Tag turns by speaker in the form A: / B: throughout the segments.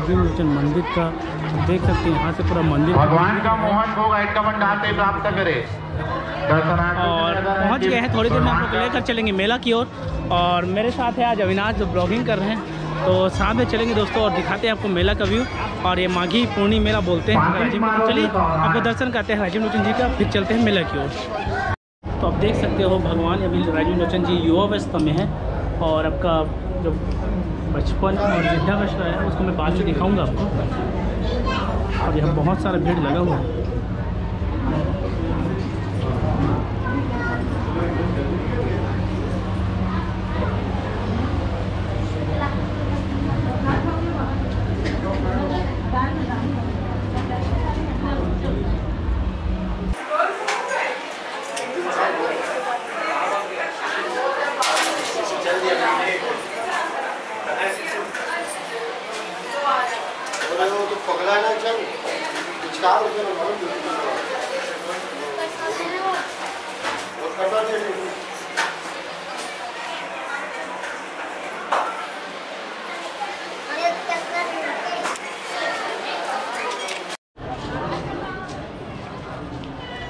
A: राजीव लोचन मंदिर का। देख सकते हैं यहाँ से पूरा मंदिर
B: भगवान का मोहन भोग आइकन डालते प्राप्त करे।
A: और पहुँच गए हैं, थोड़ी देर में आप लोग लेकर चलेंगे मेला की ओर। और मेरे साथ है आज अविनाश जो ब्लॉगिंग कर रहे हैं, तो साथ में चलेंगे दोस्तों और दिखाते हैं आपको मेला का व्यू। और ये माघी पूर्णी मेला बोलते हैं राजीव में। तो चलिए आपको दर्शन करते हैं राजीव लोचन जी का, फिर चलते हैं मेला की ओर। तो आप देख सकते हो भगवान अभी राजीव लोचन जी युवावस्था में है, और आपका जो बचपन और वृद्धावस्था है उसको मैं बाद में दिखाऊंगा आपको। और यहाँ बहुत सारा भीड़ लगा हुआ है।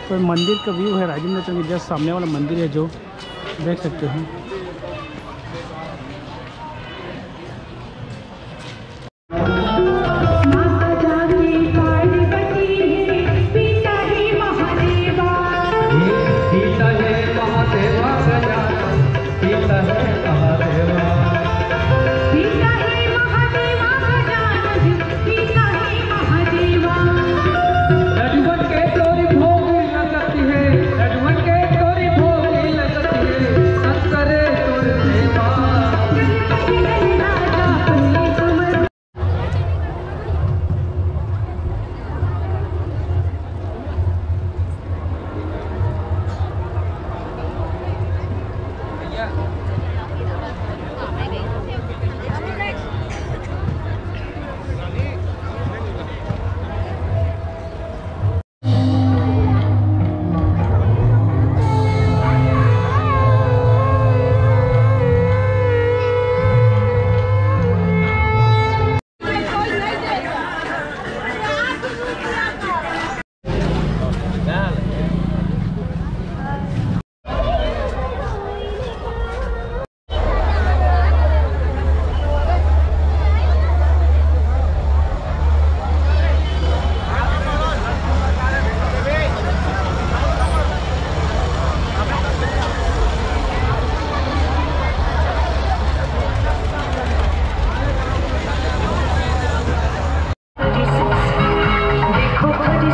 A: तो मंदिर का व्यू है राजीव लोचन के जस्ट सामने वाला मंदिर है जो देख सकते हैं।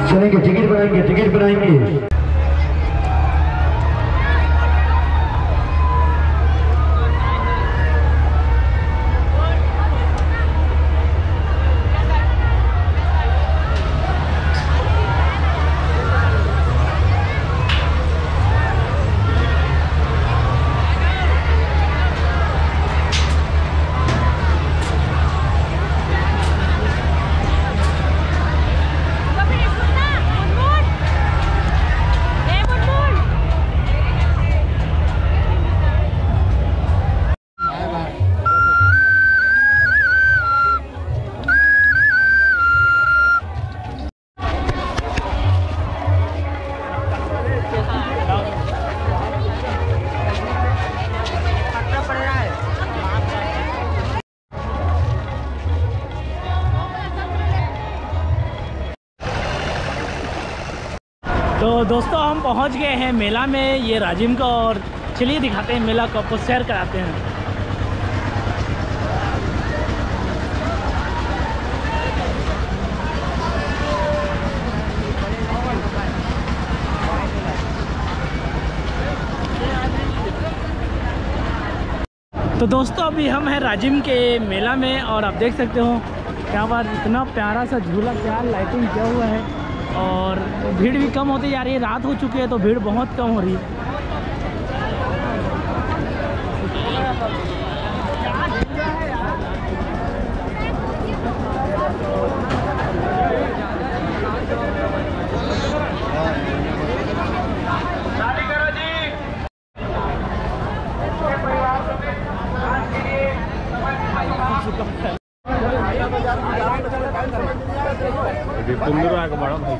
C: चलेंगे, टिकट बनाएंगे।
A: तो दोस्तों हम पहुंच गए हैं मेला में, ये राजिम का। और चलिए दिखाते हैं मेला को, आपको शेयर कराते हैं। तो दोस्तों अभी हम हैं राजिम के मेला में, और आप देख सकते हो क्या बात, इतना प्यारा सा झूला, क्या लाइटिंग किया हुआ है। और भीड़ भी कम होती जा रही है, रात हो चुकी है तो भीड़ बहुत कम हो रही है।
D: 15 का बड़ा भाई।